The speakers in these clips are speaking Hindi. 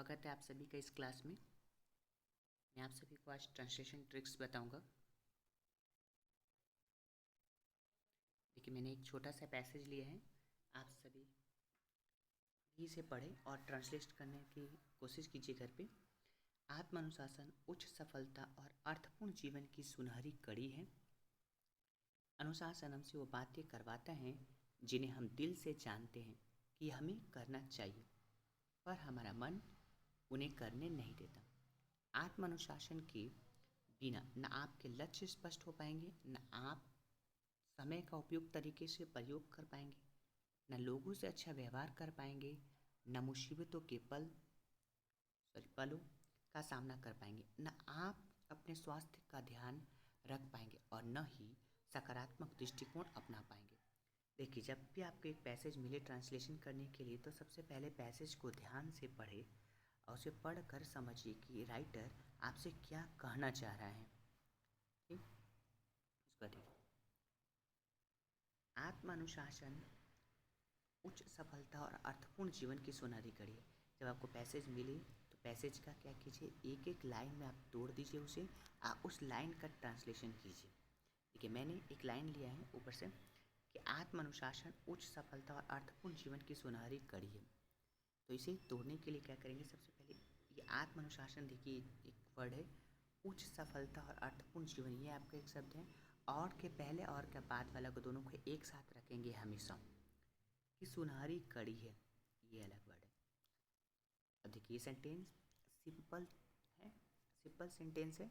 स्वागत है आप सभी का इस क्लास में। मैं आप सभी को आज ट्रांसलेशन ट्रिक्स बताऊंगा। देखिए, मैंने एक छोटा सा पैसेज लिया है, आप सभी इसे पढ़ें और ट्रांसलेट करने की कोशिश कीजिए घर पे। आत्म अनुशासन उच्च सफलता और अर्थपूर्ण जीवन की सुनहरी कड़ी है। अनुशासन हमसे वो बातें करवाता है जिन्हें हम दिल से जानते हैं कि हमें करना चाहिए, पर हमारा मन उन्हें करने नहीं देता। आत्म अनुशासन के बिना न आपके लक्ष्य स्पष्ट हो पाएंगे, न आप समय का उपयुक्त तरीके से प्रयोग कर पाएंगे, न लोगों से अच्छा व्यवहार कर पाएंगे, न मुसीबतों के पलों का सामना कर पाएंगे, न आप अपने स्वास्थ्य का ध्यान रख पाएंगे और न ही सकारात्मक दृष्टिकोण अपना पाएंगे। देखिए, जब भी आपको एक पैसेज मिले ट्रांसलेशन करने के लिए तो सबसे पहले पैसेज को ध्यान से पढ़े और उसे पढ़कर समझिए कि राइटर आपसे क्या कहना चाह रहा है। ठीक, उसका देखिए। आत्म अनुशासन उच्च सफलता और अर्थपूर्ण जीवन की सुनहरी कड़ी है। जब आपको पैसेज मिले तो पैसेज का क्या कीजिए, एक एक लाइन में आप तोड़ दीजिए उसे, आप उस लाइन का ट्रांसलेशन कीजिए। देखिए, मैंने एक लाइन लिया है ऊपर से कि आत्म अनुशासन उच्च सफलता और अर्थपूर्ण जीवन की सुनहरी कड़ी है। तो इसे तोड़ने के लिए क्या करेंगे, सबसे पहले ये आत्म अनुशासन, देखिए एक वर्ड है, उच्च सफलता और अर्थपूर्ण जीवन, ये आपका एक शब्द है। और के पहले और के बाद वाला को दोनों को एक साथ रखेंगे हमेशा कि सुनहरी कड़ी है, ये अलग वर्ड है। अब देखिए, ये सेंटेंस सिंपल है, सिंपल सेंटेंस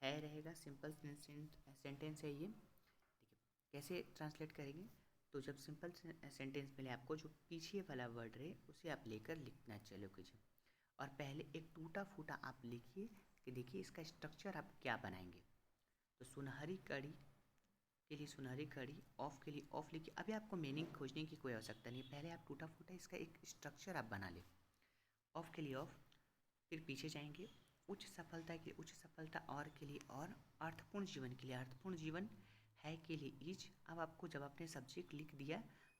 है रहेगा, सिंपल सेंटेंस है ये। देखिए कैसे ट्रांसलेट करेंगे, तो जब सिंपल सेंटेंस मिले आपको, जो पीछे वाला वर्ड रहे उसे आप लेकर लिखना चालू कीजिए और पहले एक टूटा फूटा आप लिखिए कि देखिए इसका स्ट्रक्चर आप क्या बनाएंगे। तो सुनहरी कड़ी के लिए सुनहरी कड़ी, ऑफ के लिए ऑफ लिखिए। अभी आपको मीनिंग खोजने की कोई आवश्यकता नहीं, पहले आप टूटा फूटा इसका एक स्ट्रक्चर आप बना लें। ऑफ के लिए ऑफ, फिर पीछे जाएंगे, उच्च सफलता के लिए उच्च सफलता, और के लिए और, अर्थपूर्ण जीवन के लिए अर्थपूर्ण जीवन, है के लिए इज। अब आपको जब आपने सब्जेक्ट लिख दिया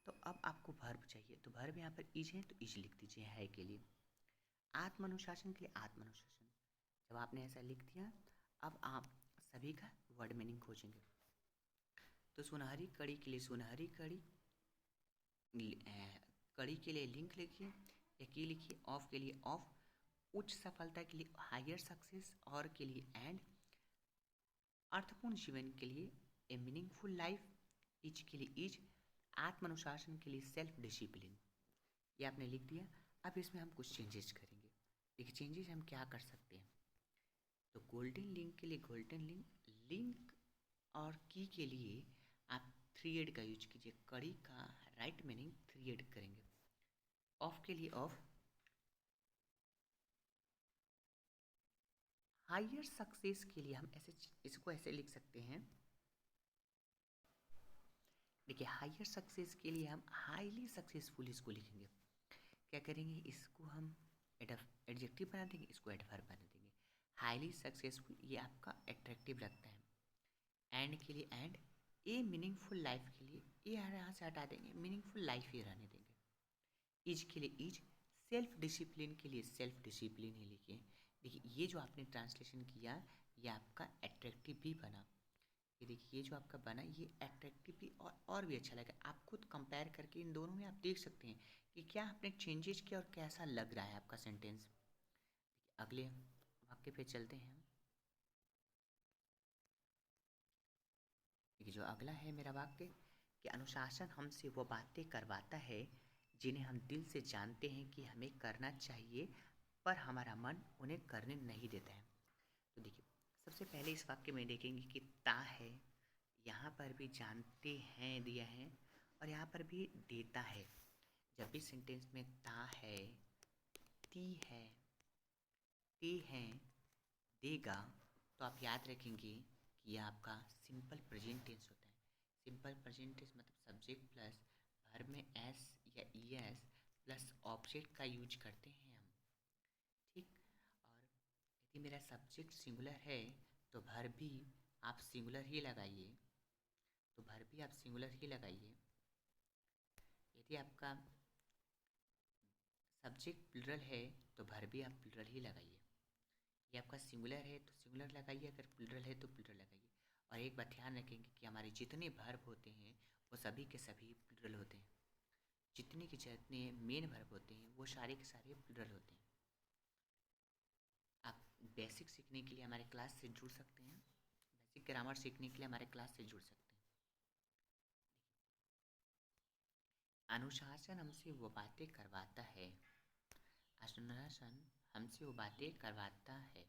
तो अब आपको वर्ब चाहिए, तो वर्ब यहाँ पर इज है तो इज लिख दीजिए है के लिए। आत्म अनुशासन के लिए आत्म अनुशासन, जब आपने ऐसा लिख दिया अब आप सभी का वर्ड मीनिंग खोजेंगे। तो सुनहरी कड़ी के लिए सुनहरी कड़ी, कड़ी के लिए लिंक लिखिए, एक ही लिखिए। ऑफ के लिए ऑफ, उच्च सफलता के लिए हायर सक्सेस, और के लिए एंड, अर्थपूर्ण जीवन के लिए ए मीनिंगफुल लाइफ, इज के लिए इज, आत्म अनुशासन के लिए सेल्फ डिसिप्लिन। ये आपने लिख दिया। अब इसमें हम कुछ चेंजेस करेंगे। देखिए चेंजेस हम क्या कर सकते हैं, तो गोल्डन लिंक के लिए गोल्डन लिंक, लिंक और की के लिए आप थ्री एड का यूज कीजिए। कड़ी का राइट मीनिंग थ्री एड करेंगे। ऑफ के लिए ऑफ, हायर सक्सेस के लिए हम ऐसे इसको ऐसे लिख सकते हैं। देखिए हायर सक्सेस के लिए हम हाईली सक्सेसफुल इसको लिखेंगे। क्या करेंगे, इसको हम एडजेक्टिव बना देंगे, इसको एडवर्ब बना देंगे। हाईली सक्सेसफुल ये आपका एट्रैक्टिव लगता है। एंड के लिए एंड, ए मीनिंगफुल लाइफ के लिए ए यहाँ से हटा देंगे, मीनिंगफुल लाइफ ही रहने देंगे। इज के लिए इज, सेल्फ डिसिप्लिन के लिए सेल्फ डिसिप्लिन ही लिखिए। देखिए ये जो आपने ट्रांसलेशन किया ये आपका एट्रैक्टिव भी बना। ये देखिए ये जो आपका बना ये एट्रैक्टिव भी और भी अच्छा लगा। आप खुद कंपेयर करके इन दोनों में आप देख सकते हैं कि क्या आपने चेंजेस किया और कैसा लग रहा है आपका सेंटेंस। अगले वाक्य पे चलते हैं। देखिए जो अगला है मेरा वाक्य कि अनुशासन हमसे वो बातें करवाता है जिन्हें हम दिल से जानते हैं कि हमें करना चाहिए, पर हमारा मन उन्हें करने नहीं देता है। तो देखिए सबसे पहले इस वाक्य में देखेंगे कि ता है, यहाँ पर भी जानते हैं दिया है और यहाँ पर भी देता है। जब भी सेंटेंस में ता है, ती है, ते हैं, देगा, तो आप याद रखेंगे कि यह आपका सिंपल प्रेजेंट टेंस होता है। सिंपल प्रेजेंट टेंस मतलब सब्जेक्ट प्लस वर्ब में एस या ई एस प्लस ऑब्जेक्ट का यूज करते हैं हम। ठीक, और यदि मेरा सब्जेक्ट सिंगुलर है तो वर्ब भी आप सिंगुलर ही लगाइए, तो वर्ब भी आप सिंगुलर ही लगाइए। यदि आपका सब्जेक्ट प्लुरल है तो वर्ब भी आप प्लुरल ही लगाइए। ये आपका सिंगुलर है तो सिंगुलर लगाइए, अगर प्लुरल है तो प्लुरल लगाइए। और एक बात ध्यान रखेंगे कि हमारे जितने वर्ब होते हैं वो सभी के सभी प्लुरल होते हैं। जितने के जितने मेन वर्ब होते हैं वो सारे के सारे प्लुरल होते हैं। आप बेसिक सीखने के लिए हमारे क्लास से जुड़ सकते हैं, बेसिक ग्रामर सीखने के लिए हमारे क्लास से जुड़ सकते हैं। अनुशासन हमसे वो बातें करवाता है, अनुशासन हमसे वो बातें करवाता है।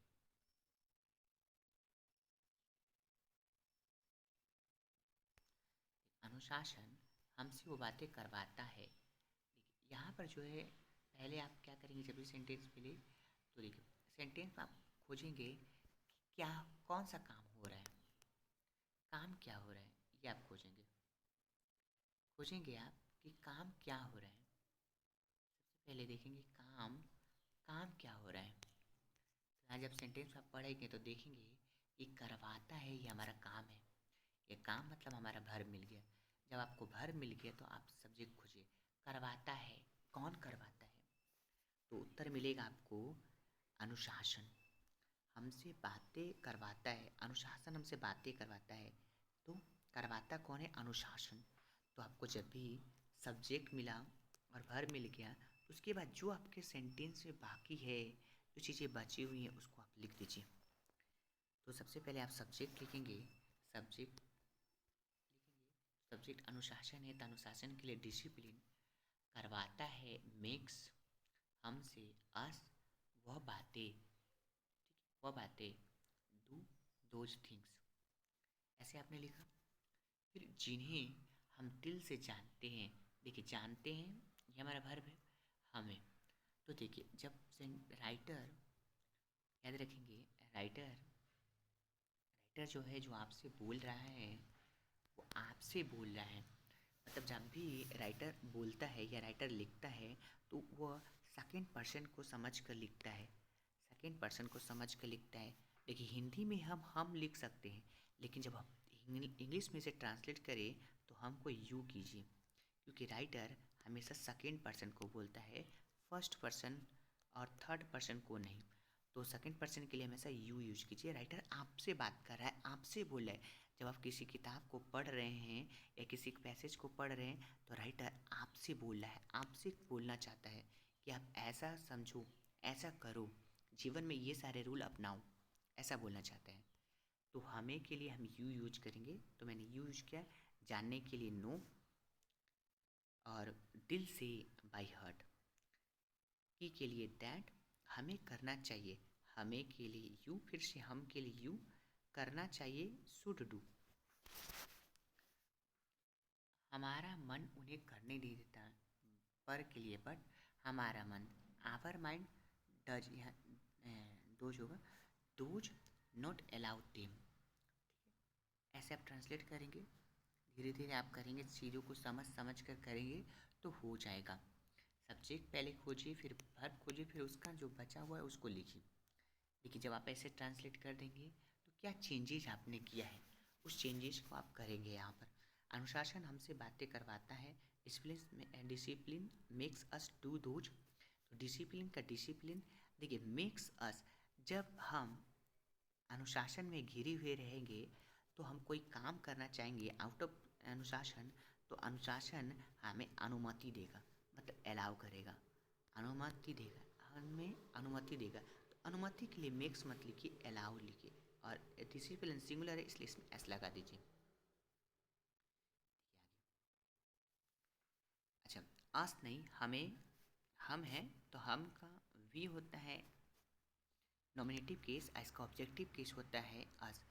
अनुशासन हमसे वो बातें करवाता है। यहाँ पर जो है पहले आप क्या करेंगे, जब भी सेंटेंस मिले तो देखिए सेंटेंस आप खोजेंगे कि क्या कौन सा काम हो रहा है, काम क्या हो रहा है, ये आप खोजेंगे आप कि काम क्या हो रहा है। सबसे पहले देखेंगे काम काम क्या हो रहा है। तो यहाँ जब सेंटेंस आप पढ़ेंगे तो देखेंगे कि करवाता है ये हमारा काम है। ये काम मतलब हमारा वर्ब मिल गया। जब आपको वर्ब मिल गया तो आप सब्जेक्ट खोजिए, करवाता है, कौन करवाता है, तो उत्तर मिलेगा आपको अनुशासन हमसे बातें करवाता है। अनुशासन हमसे बातें करवाता है, तो करवाता कौन है, अनुशासन। तो आपको जब भी सब्जेक्ट मिला और वर्ब मिल गया तो उसके बाद जो आपके सेंटेंस में बाकी है, जो चीज़ें बची हुई हैं उसको आप लिख दीजिए। तो सबसे पहले आप सब्जेक्ट लिखेंगे, सब्जेक्ट अनुशासन है तो अनुशासन के लिए डिसिप्लिन, करवाता है मेक्स हमसे अस वह बातें, वह बातें डू दोज थिंग्स, ऐसे आपने लिखा। फिर जिन्हें हम दिल से जानते हैं, देखिए जानते हैं ये हमारा वर्ब है, हमें। तो देखिए जब राइटर, याद रखेंगे राइटर, राइटर जो है जो आपसे बोल रहा है वो आपसे बोल रहा है। मतलब जब भी राइटर बोलता है या राइटर लिखता है तो वह सेकंड पर्सन को समझ कर लिखता है, सेकंड पर्सन को समझ कर लिखता है। देखिए हिंदी में हम लिख सकते हैं, लेकिन जब हम इंग्लिश में से ट्रांसलेट करें तो हमको यू कीजिए, क्योंकि राइटर हमेशा सेकंड पर्सन को बोलता है, फर्स्ट पर्सन और थर्ड पर्सन को नहीं। तो सेकंड पर्सन के लिए हमेशा यू यूज कीजिए। राइटर आपसे बात कर रहा है, आपसे बोल रहा है। जब आप किसी किताब को पढ़ रहे हैं या किसी पैसेज को पढ़ रहे हैं तो राइटर आपसे बोल रहा है, आपसे बोलना चाहता है कि आप ऐसा समझो, ऐसा करो, जीवन में ये सारे रूल अपनाओ, ऐसा बोलना चाहता है। तो हमें के लिए हम यू यूज करेंगे, तो मैंने यू यूज किया। जानने के लिए नो, और दिल से बाय हार्ट, की के लिए दैट, हमें करना चाहिए, हमें के लिए यू, फिर से हम के लिए यू, करना चाहिए शुड डू, हमारा मन उन्हें करने नहीं देता, पर के लिए बट, हमारा मन, आवर माइंड डज, यहाँ डोज होगा, डोज नॉट अलाउ देम। ऐसे आप ट्रांसलेट करेंगे, धीरे धीरे आप करेंगे, चीज़ों को समझ समझ कर करेंगे तो हो जाएगा। सब्जेक्ट पहले खोजिए, फिर वर्ब खोजिए, फिर उसका जो बचा हुआ है उसको लिखिए। देखिए जब आप ऐसे ट्रांसलेट कर देंगे तो क्या चेंजेस आपने किया है उस चेंजेस को आप करेंगे यहाँ पर। अनुशासन हमसे बातें करवाता है, discipline makes us do those. तो डिसिप्लिन का डिसिप्लिन, देखिए मेक्स अस, जब हम अनुशासन में घिरे हुए रहेंगे तो हम कोई काम करना चाहेंगे आउट ऑफ अनुशासन, तो अनुशासन हमें अनुमति देगा, मतलब अलाउ करेगा, अनुमति देगा, हमें अनुमति देगा। तो अनुमति के लिए मेक्स मत लिखिए, अलाउ लिखिए, और डिसिप्लिन सिंगुलर है इसलिए इसमें एस लगा दीजिए। अच्छा, अस नहीं, हमें, हम हैं तो हम का वी होता है नॉमिनेटिव केस, इसका ऑब्जेक्टिव केस होता है अस।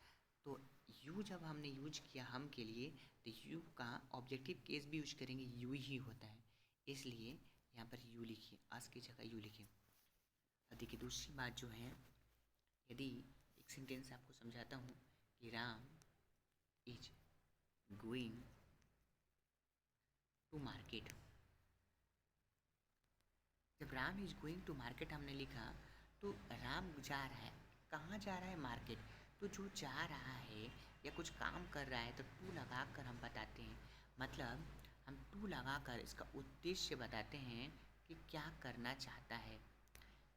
तो यू जब हमने यूज किया हम के लिए तो यू का ऑब्जेक्टिव केस भी यूज करेंगे, यू ही होता है, इसलिए यहाँ पर यू लिखिए, अस की जगह यू लिखिए। अब देखिए दूसरी बात जो है, यदि एक सेंटेंस आपको समझाता हूँ कि Ram is going to market. जब Ram is going to market हमने लिखा तो राम जा रहा है, कहाँ जा रहा है, मार्केट। तो जो जा रहा है या कुछ काम कर रहा है तो टू लगा कर हम बताते हैं, मतलब हम टू लगा कर इसका उद्देश्य बताते हैं कि क्या करना चाहता है।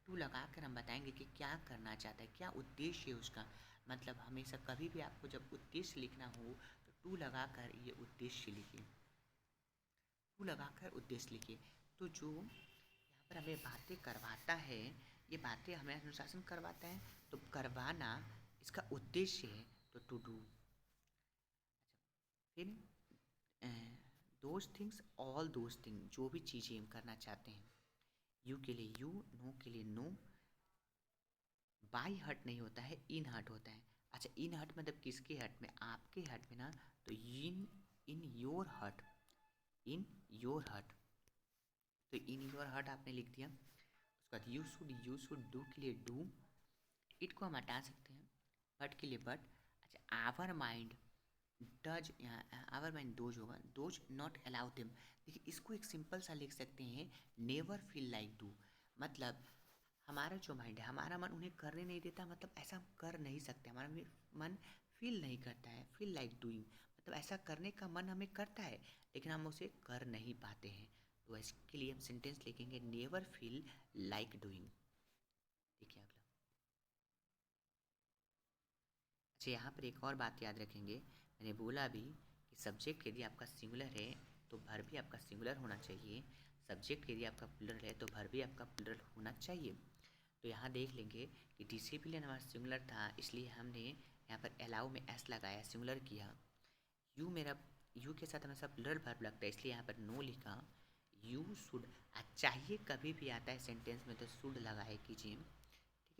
टू लगाकर हम बताएंगे कि क्या करना चाहता है, क्या उद्देश्य है उसका। मतलब हमेशा कभी भी आपको जब उद्देश्य लिखना हो तो टू लगाकर ये उद्देश्य लिखिए, टू लगाकर उद्देश्य लिखिए। तो जो यहाँ पर हमें बातें करवाता है, ये बातें हमें अनुशासन करवाता है, तो करवाना इसका उद्देश्य है, तो टू डू। फिर those things, all those thing, जो भी चीज़ें हम करना चाहते हैं। यू के लिए यू, नो के लिए नो। बाई हर्ट नहीं होता है, इन हर्ट होता है। अच्छा, इन हर्ट मतलब किसके हर्ट में, आपके हर्ट में ना, तो in your heart, in your heart. तो इन योर हर्ट आपने लिख दिया। उसके बाद यू शुड डू के लिए डू, इट को हम हटा सकते हैं, बट के लिए बट। अच्छा, आवर माइंड डज, यहाँ आवर माइंड दोज होगा, दोज नॉट अलाउ देम। देखिए इसको एक सिंपल सा लिख सकते हैं, नेवर फील लाइक डू। मतलब हमारा जो माइंड है, हमारा मन उन्हें करने नहीं देता, मतलब ऐसा हम कर नहीं सकते। हमारा मन फील नहीं करता है, फील लाइक डूइंग, मतलब ऐसा करने का मन हमें करता है लेकिन हम उसे कर नहीं पाते हैं। तो इसके लिए हम सेंटेंस लिखेंगे, नेवर फील लाइक डूइंग। देखिए अगला। अच्छा, यहाँ पर एक और बात याद रखेंगे, मैंने बोला भी कि सब्जेक्ट यदि आपका सिंगुलर है तो वर्ब भी आपका सिंगुलर होना चाहिए, सब्जेक्ट यदि आपका प्लुरल है तो वर्ब भी आपका प्लुरल होना चाहिए। तो यहाँ देख लेंगे कि डिसिप्लिन हमारा सिंगुलर था, इसलिए हमने यहाँ पर अलाउ में एस लगाया, सिंगुलर किया। यू मेरा, यू के साथ हमेशा प्लुरल वर्ब लगता है, इसलिए यहाँ पर नो लिखा। यू शुड, चाहिए कभी भी आता है सेंटेंस में तो शुड लगाए कीजिए,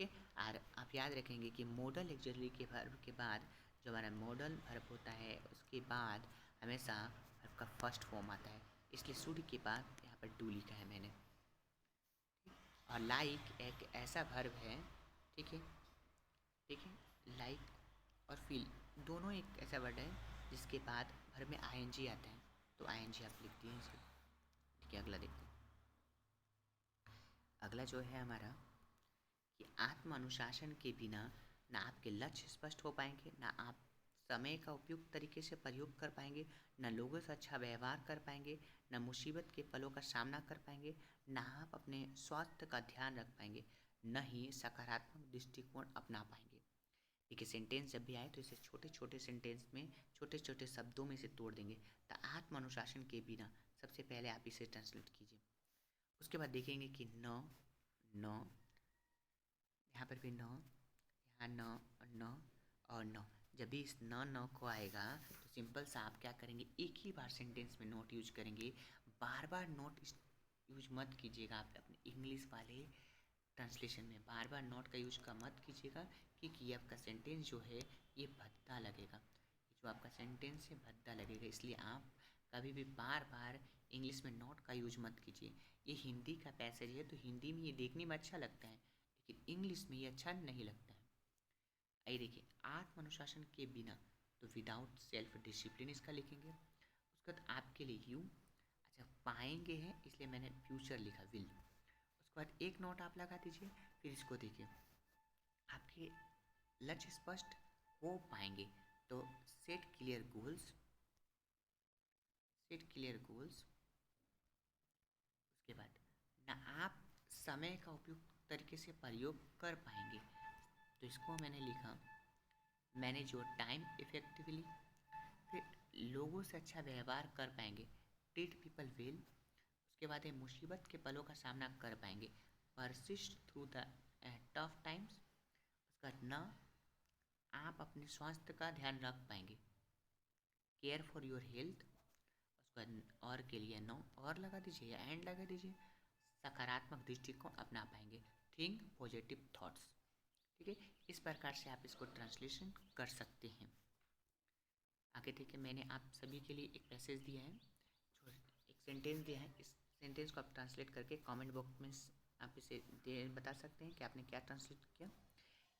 ठीक है। और आप याद रखेंगे कि मॉडल एक्सुअली के वर्ब के बाद जो हमारा मॉडल वर्ब होता है उसके बाद हमेशा वर्ब का फर्स्ट फॉर्म आता है, इसलिए शुड के बाद यहाँ पर डू लिखा है मैंने। और लाइक एक ऐसा वर्ब है, ठीक है, ठीक है, लाइक और फील दोनों एक ऐसा वर्ड है जिसके बाद वर्ब में आईएनजी आता है, तो आईएनजी आप लिख दिए इसे, ठीक है। अगला देखते हैं। अगला जो है हमारा कि आत्म अनुशासन के बिना ना आपके लक्ष्य स्पष्ट हो पाएंगे, ना आप समय का उपयुक्त तरीके से प्रयोग कर पाएंगे, ना लोगों से अच्छा व्यवहार कर पाएंगे, ना मुसीबत के पलों का सामना कर पाएंगे, ना आप अपने स्वास्थ्य का ध्यान रख पाएंगे, न ही सकारात्मक दृष्टिकोण अपना पाएंगे। देखिए सेंटेंस जब भी आए तो इसे छोटे छोटे सेंटेंस में, छोटे छोटे शब्दों में से तोड़ देंगे। तो आत्म अनुशासन के बिना, सबसे पहले आप इसे ट्रांसलेट कीजिए। उसके बाद देखेंगे कि न, न, यहाँ पर भी न, यहाँ न, न और न। जब भी इस न को आएगा तो सिंपल सा आप क्या करेंगे, एक ही बार सेंटेंस में नोट यूज करेंगे, बार बार नोट यूज मत कीजिएगा। आप अपने इंग्लिश वाले ट्रांसलेशन में बार बार नोट का यूज का मत कीजिएगा, क्योंकि ये आपका सेंटेंस जो है ये भद्दा लगेगा, जो आपका सेंटेंस है भद्दा लगेगा। इसलिए आप कभी भी बार बार इंग्लिश में नोट का यूज मत कीजिए। ये हिंदी का पैसेज है तो हिंदी में ये देखने में अच्छा लगता है, लेकिन इंग्लिश में ये अच्छा नहीं लगता है। आइए देखिए, आत्म अनुशासन के बिना, तो विदाउट सेल्फ डिसिप्लिन इसका लिखेंगे। उसके बाद आपके लिए यू, अच्छा पाएंगे हैं इसलिए मैंने फ्यूचर लिखा, विल। उसके बाद एक नोट आप लगा दीजिए, फिर इसको देखिए, आपके लक्ष्य स्पष्ट हो पाएंगे तो set clear goals, set clear goals. उसके बाद ना आप समय का उपयुक्त तरीके से प्रयोग कर पाएंगे, तो इसको मैंने लिखा, मैनेज योर टाइम इफेक्टिवली। फिर लोगों से अच्छा व्यवहार कर पाएंगे, ट्रीट पीपल वेल। उसके बाद है मुसीबत के पलों का सामना कर पाएंगे, persist through the tough times. उसका न, आप अपने स्वास्थ्य का ध्यान रख पाएंगे, केयर फॉर योर हेल्थ। उसका और के लिए नो और लगा दीजिए या एंड लगा दीजिए, सकारात्मक दृष्टिकोण अपना पाएंगे, थिंक पॉजिटिव थॉट्स, ठीक है। इस प्रकार से आप इसको ट्रांसलेशन कर सकते हैं। आगे देखिए, मैंने आप सभी के लिए एक मैसेज दिया है, जो एक सेंटेंस दिया है, इस सेंटेंस को आप ट्रांसलेट करके कमेंट बॉक्स में आप इसे बता सकते हैं कि आपने क्या ट्रांसलेट किया।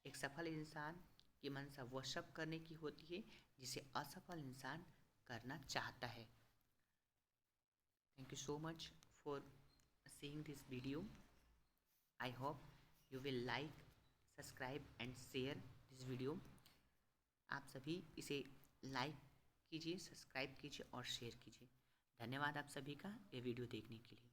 एक सफल इंसान की मंशा वह सब करने की होती है जिसे असफल इंसान करना चाहता है। Thank you so much for seeing this video. I hope you will like, subscribe and share this video. आप सभी इसे लाइक कीजिए, सब्सक्राइब कीजिए और शेयर कीजिए। धन्यवाद आप सभी का ये वीडियो देखने के लिए।